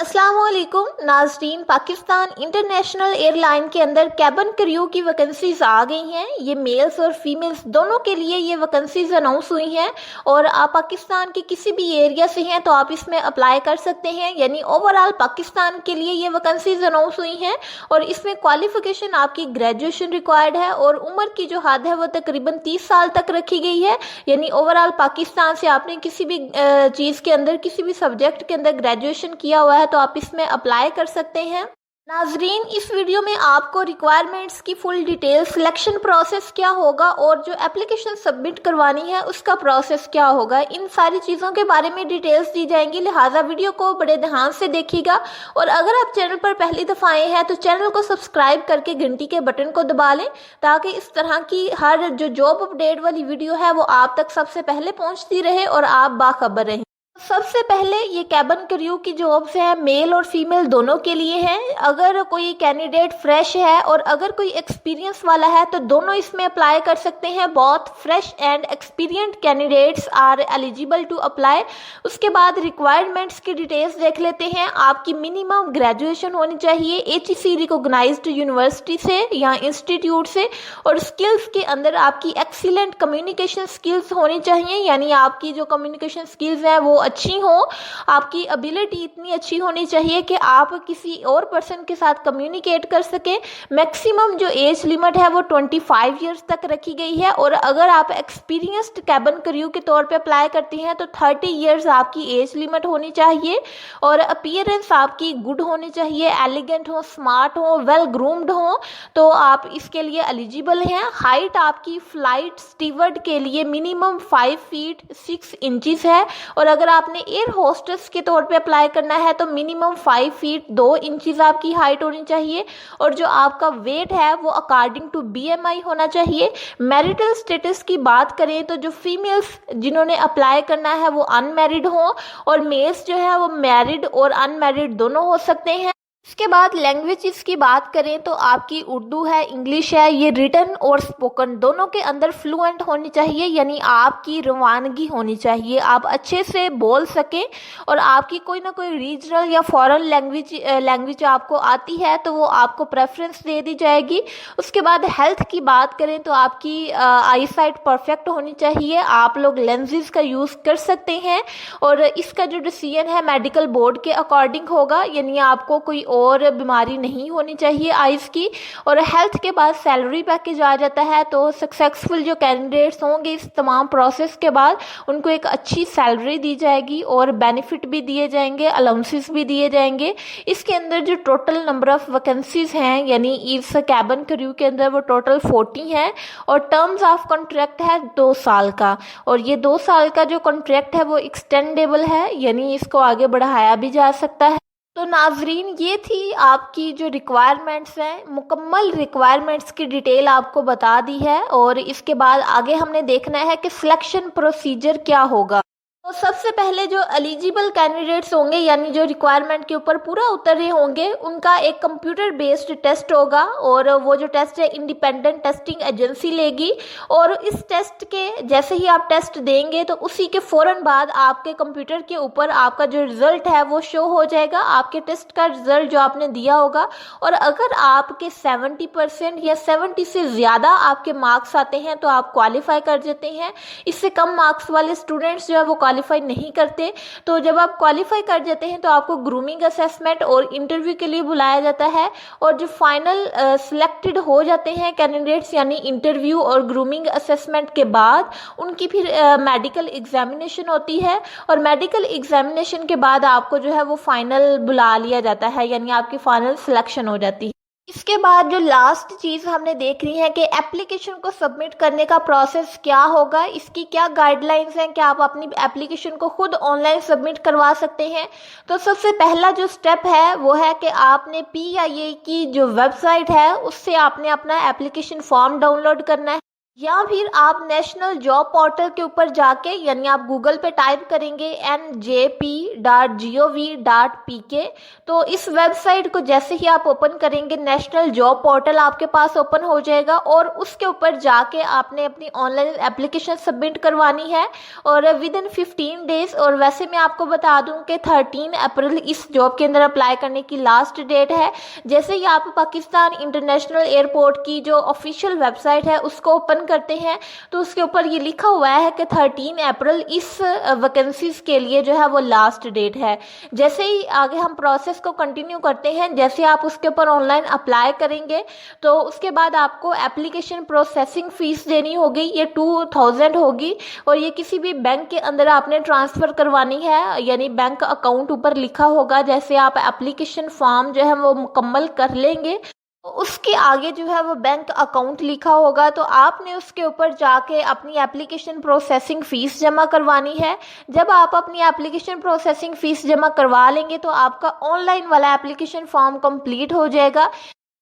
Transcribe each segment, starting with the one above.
अस्सलामुअलैकुम नाज़रीन। Pakistan international airline के अंदर कैबिन क्रू की वैकेंसीज आ गई हैं। ये मेल्स और फीमेल्स दोनों के लिए ये वैकेंसीज अनाउंस हुई हैं और आप पाकिस्तान के किसी भी एरिया से हैं तो आप इसमें अप्लाई कर सकते हैं। यानी ओवरऑल पाकिस्तान के लिए ये वैकेंसीज अनाउंस हुई हैं और इसमें क्वालिफिकेशन आपकी ग्रेजुएशन रिक्वायर्ड है और उम्र की जो हद है वो तकरीबन 30 साल तक रखी गई है। यानी ओवरऑल पाकिस्तान से आपने किसी भी चीज़ के अंदर, किसी भी सब्जेक्ट के अंदर ग्रेजुएशन किया हुआ है तो आप इसमें अप्लाई कर सकते हैं। नाजरीन, इस वीडियो में आपको रिक्वायरमेंट्स की फुल डिटेल, सिलेक्शन प्रोसेस क्या होगा और जो एप्लीकेशन सबमिट करवानी है उसका प्रोसेस क्या होगा, इन सारी चीज़ों के बारे में डिटेल्स दी जाएंगी। लिहाजा वीडियो को बड़े ध्यान से देखिएगा और अगर आप चैनल पर पहली दफ़ा आए हैं तो चैनल को सब्सक्राइब करके घंटी के बटन को दबा लें ताकि इस तरह की हर जो जॉब अपडेट वाली वीडियो है वो आप तक सबसे पहले पहुँचती रहे और आप बाखबर रहें। सबसे पहले ये कैबिन क्रू की जॉब्स हैं, मेल और फीमेल दोनों के लिए हैं। अगर कोई कैंडिडेट फ्रेश है और अगर कोई एक्सपीरियंस वाला है तो दोनों इसमें अप्लाई कर सकते हैं। बहुत fresh and experienced candidates are eligible to apply. उसके बाद रिक्वायरमेंट्स की डिटेल्स देख लेते हैं। आपकी मिनिमम ग्रेजुएशन होनी चाहिए HEC रिकॉग्नाइज्ड यूनिवर्सिटी से या इंस्टीट्यूट से और स्किल्स के अंदर आपकी एक्सीलेंट कम्युनिकेशन स्किल्स होनी चाहिए। यानी आपकी जो कम्युनिकेशन स्किल्स हैं वो अच्छी हो, आपकी एबिलिटी इतनी अच्छी होनी चाहिए कि आप किसी और पर्सन के साथ कम्युनिकेट कर सके। मैक्सिमम जो एज लिमिट है वो 25 इयर्स तक रखी गई है और अगर आप एक्सपीरियंस्ड कैबिन क्रू के तौर पे अप्लाई करती हैं तो 30 इयर्स आपकी एज लिमिट होनी चाहिए और अपीयरेंस आपकी गुड होनी चाहिए, एलिगेंट हो, स्मार्ट हो, वेल ग्रूम्ड हो तो आप इसके लिए एलिजिबल हैं। हाइट आपकी फ्लाइट स्टीवर्ड के लिए मिनिमम 5 फीट 6 इंचेस है और अगर आपने एयर होस्टेस के तौर पे अप्लाई करना है तो मिनिमम 5 फीट 2 इंचेस आपकी हाइट होनी चाहिए और जो आपका वेट है वो अकॉर्डिंग टू BMI होना चाहिए। मैरिटल स्टेटस की बात करें तो जो फीमेल्स जिन्होंने अप्लाई करना है वो अनमैरिड हो और मेल्स जो है वो मैरिड और अनमैरिड दोनों हो सकते हैं। इसके बाद लैंग्वेजेस की बात करें तो आपकी उर्दू है, इंग्लिश है, ये रिटन और स्पोकन दोनों के अंदर फ्लुएंट होनी चाहिए। यानी आपकी रवानगी होनी चाहिए, आप अच्छे से बोल सकें और आपकी कोई ना कोई रीजनल या फॉरेन लैंग्वेज आपको आती है तो वो आपको प्रेफरेंस दे दी जाएगी। उसके बाद हेल्थ की बात करें तो आपकी आई साइट परफेक्ट होनी चाहिए, आप लोग लेंसेज का यूज़ कर सकते हैं और इसका जो डिसीजन है मेडिकल बोर्ड के अकॉर्डिंग होगा। यानी आपको कोई और बीमारी नहीं होनी चाहिए आइज़ की। और हेल्थ के बाद सैलरी पैकेज आ जाता है तो सक्सेसफुल जो कैंडिडेट्स होंगे इस तमाम प्रोसेस के बाद उनको एक अच्छी सैलरी दी जाएगी और बेनिफिट भी दिए जाएंगे, अलाउंसेस भी दिए जाएंगे। इसके अंदर जो टोटल नंबर ऑफ वैकेंसीज हैं यानी इस कैबिन क्रू के अंदर वो टोटल 40 हैं और टर्म्स ऑफ कॉन्ट्रैक्ट है 2 साल का और ये 2 साल का जो कॉन्ट्रैक्ट है वो एक्सटेंडेबल है यानी इसको आगे बढ़ाया भी जा सकता है। तो नाजरीन, ये थी आपकी जो रिक्वायरमेंट्स हैं, मुकम्मल रिक्वायरमेंट्स की डिटेल आपको बता दी है और इसके बाद आगे हमने देखना है कि सिलेक्शन प्रोसीजर क्या होगा। तो सबसे पहले जो एलिजिबल कैंडिडेट्स होंगे यानी जो रिक्वायरमेंट के ऊपर पूरा उतर रहे होंगे उनका एक कंप्यूटर बेस्ड टेस्ट होगा और वो जो टेस्ट है इंडिपेंडेंट टेस्टिंग एजेंसी लेगी और इस टेस्ट के जैसे ही आप टेस्ट देंगे तो उसी के फ़ौरन बाद आपके कंप्यूटर के ऊपर आपका जो रिज़ल्ट है वो शो हो जाएगा, आपके टेस्ट का रिज़ल्ट जो आपने दिया होगा। और अगर आपके 70% या 70 से ज़्यादा आपके मार्क्स आते हैं तो आप क्वालिफाई कर जाते हैं। इससे कम मार्क्स वाले स्टूडेंट्स जो है वो क्वालिफाई नहीं करते। तो जब आप क्वालिफाई कर जाते हैं तो आपको ग्रूमिंग असेसमेंट और इंटरव्यू के लिए बुलाया जाता है और जो फाइनल सिलेक्टेड हो जाते हैं कैंडिडेट्स यानी इंटरव्यू और ग्रूमिंग असेसमेंट के बाद उनकी फिर मेडिकल एग्जामिनेशन होती है और मेडिकल एग्जामिनेशन के बाद आपको जो है वो फाइनल बुला लिया जाता है यानी आपकी फाइनल सिलेक्शन हो जाती है। इसके बाद जो लास्ट चीज़ हमने देख रही है कि एप्लीकेशन को सबमिट करने का प्रोसेस क्या होगा, इसकी क्या गाइडलाइंस हैं, क्या आप अपनी एप्लीकेशन को खुद ऑनलाइन सबमिट करवा सकते हैं। तो सबसे पहला जो स्टेप है वो है कि आपने PIA की जो वेबसाइट है उससे आपने अपना एप्लीकेशन फॉर्म डाउनलोड करना है। या फिर आप नेशनल जॉब पोर्टल के ऊपर जाके यानी आप गूगल पे टाइप करेंगे njp.gov.pk। तो इस वेबसाइट को जैसे ही आप ओपन करेंगे नेशनल जॉब पोर्टल आपके पास ओपन हो जाएगा और उसके ऊपर जाके आपने अपनी ऑनलाइन एप्लीकेशन सबमिट करवानी है और विद इन 15 डेज। और वैसे मैं आपको बता दूं कि 13 अप्रैल इस जॉब के अंदर अप्लाई करने की लास्ट डेट है। जैसे ही आप पाकिस्तान इंटरनेशनल एयरपोर्ट की जो ऑफिशियल वेबसाइट है उसको ओपन करते हैं तो उसके ऊपर ये लिखा हुआ है कि 13 अप्रैल इस वैकेंसीज के लिए जो है वो लास्ट डेट है। जैसे ही आगे हम प्रोसेस को कंटिन्यू करते हैं, जैसे आप उसके ऊपर ऑनलाइन अप्लाई करेंगे तो उसके बाद आपको एप्लीकेशन प्रोसेसिंग फीस देनी होगी, ये 2000 होगी और ये किसी भी बैंक के अंदर आपने ट्रांसफ़र करवानी है, यानी बैंक अकाउंट ऊपर लिखा होगा। जैसे आप एप्लीकेशन फॉर्म जो है वो मुकम्मल कर लेंगे तो उसके आगे जो है वो बैंक अकाउंट लिखा होगा, तो आपने उसके ऊपर जाके अपनी एप्लीकेशन प्रोसेसिंग फ़ीस जमा करवानी है। जब आप अपनी एप्लीकेशन प्रोसेसिंग फ़ीस जमा करवा लेंगे तो आपका ऑनलाइन वाला एप्लीकेशन फॉर्म कंप्लीट हो जाएगा।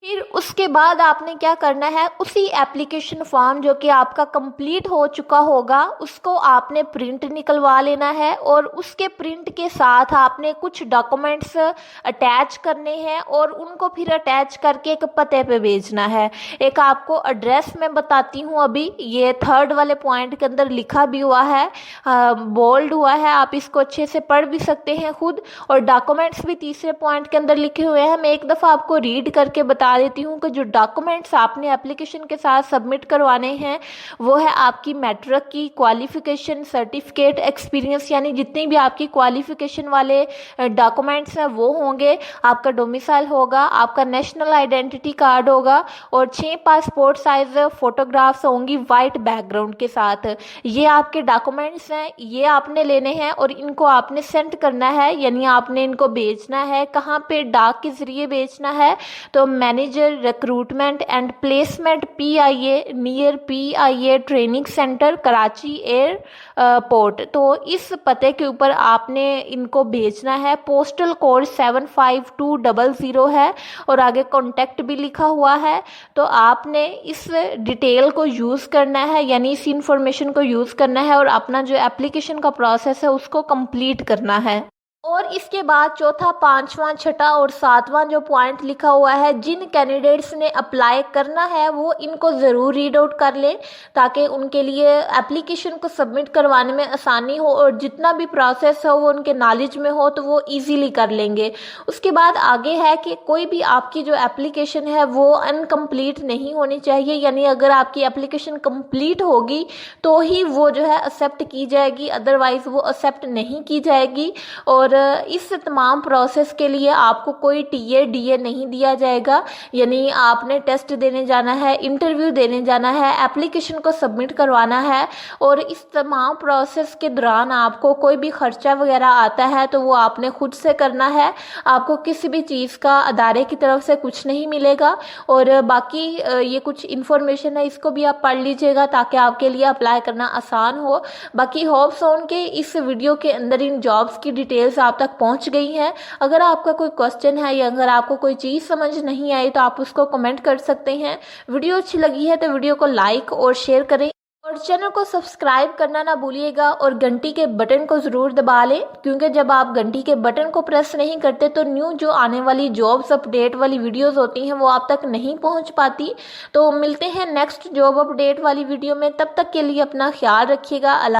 फिर उसके बाद आपने क्या करना है, उसी एप्लीकेशन फॉर्म जो कि आपका कंप्लीट हो चुका होगा उसको आपने प्रिंट निकलवा लेना है और उसके प्रिंट के साथ आपने कुछ डॉक्यूमेंट्स अटैच करने हैं और उनको फिर अटैच करके एक पते पे भेजना है। एक आपको एड्रेस मैं बताती हूँ, अभी ये 3rd वाले पॉइंट के अंदर लिखा भी हुआ है, बोल्ड हुआ है, आप इसको अच्छे से पढ़ भी सकते हैं खुद। और डॉक्यूमेंट्स भी 3रे पॉइंट के अंदर लिखे हुए हैं। मैं एक दफ़ा आपको रीड करके बता देती हूँ कि जो डॉक्यूमेंट्स आपने एप्लीकेशन के साथ सबमिट करवाने हैं वो है आपकी मैट्रिक की क्वालिफिकेशन सर्टिफिकेट, एक्सपीरियंस, यानी जितनी भी आपकी क्वालिफिकेशन वाले डॉक्यूमेंट्स हैं वो होंगे। आपका डोमिसाइल होगा, आपका नेशनल आइडेंटिटी कार्ड होगा और 6 पासपोर्ट साइज फोटोग्राफ्स होंगी वाइट बैकग्राउंड के साथ। ये आपके डॉक्यूमेंट्स हैं, ये आपने लेने हैं और इनको आपने सेंड करना है, यानी आपने इनको भेजना है। कहाँ पे? डाक के ज़रिए भेजना है। तो manager recruitment and placement PIA near PIA training centre Karachi airport. तो इस पते के ऊपर आपने इनको भेजना है। पोस्टल कोड 75200 है और आगे कॉन्टैक्ट भी लिखा हुआ है। तो आपने इस डिटेल को यूज़ करना है, यानी इस इंफॉर्मेशन को यूज़ करना है और अपना जो एप्लीकेशन का प्रोसेस है उसको कंप्लीट करना है। और इसके बाद चौथा, 5वां, 6ठा और 7वां जो पॉइंट लिखा हुआ है, जिन कैंडिडेट्स ने अप्लाई करना है वो इनको ज़रूर रीड आउट कर लें ताकि उनके लिए एप्लीकेशन को सबमिट करवाने में आसानी हो और जितना भी प्रोसेस हो वो उनके नॉलेज में हो तो वो इजीली कर लेंगे। उसके बाद आगे है कि कोई भी आपकी जो एप्लीकेशन है वो अनकम्प्लीट नहीं होनी चाहिए, यानी अगर आपकी एप्लीकेशन कंप्लीट होगी तो ही वो जो है एक्सेप्ट की जाएगी, अदरवाइज़ वो एक्सेप्ट नहीं की जाएगी। और इस तमाम प्रोसेस के लिए आपको कोई TA DA नहीं दिया जाएगा, यानी आपने टेस्ट देने जाना है, इंटरव्यू देने जाना है, एप्लीकेशन को सबमिट करवाना है और इस तमाम प्रोसेस के दौरान आपको कोई भी खर्चा वगैरह आता है तो वो आपने खुद से करना है। आपको किसी भी चीज़ का अदारे की तरफ से कुछ नहीं मिलेगा। और बाकी ये कुछ इन्फॉर्मेशन है, इसको भी आप पढ़ लीजिएगा ताकि आपके लिए अप्लाई करना आसान हो। बाकी होप्स ऑन के इस वीडियो के अंदर इन जॉब्स की डिटेल्स आप तक पहुंच गई हैं। अगर आपका कोई क्वेश्चन है या अगर आपको कोई चीज़ समझ नहीं आई तो आप उसको कमेंट कर सकते हैं। वीडियो अच्छी लगी है तो वीडियो को लाइक और शेयर करें और चैनल को सब्सक्राइब करना ना भूलिएगा और घंटी के बटन को ज़रूर दबा लें, क्योंकि जब आप घंटी के बटन को प्रेस नहीं करते तो न्यू जो आने वाली जॉब्स अपडेट वाली वीडियोस होती हैं वो आप तक नहीं पहुंच पाती। तो मिलते हैं नेक्स्ट जॉब अपडेट वाली वीडियो में, तब तक के लिए अपना ख्याल रखिएगा।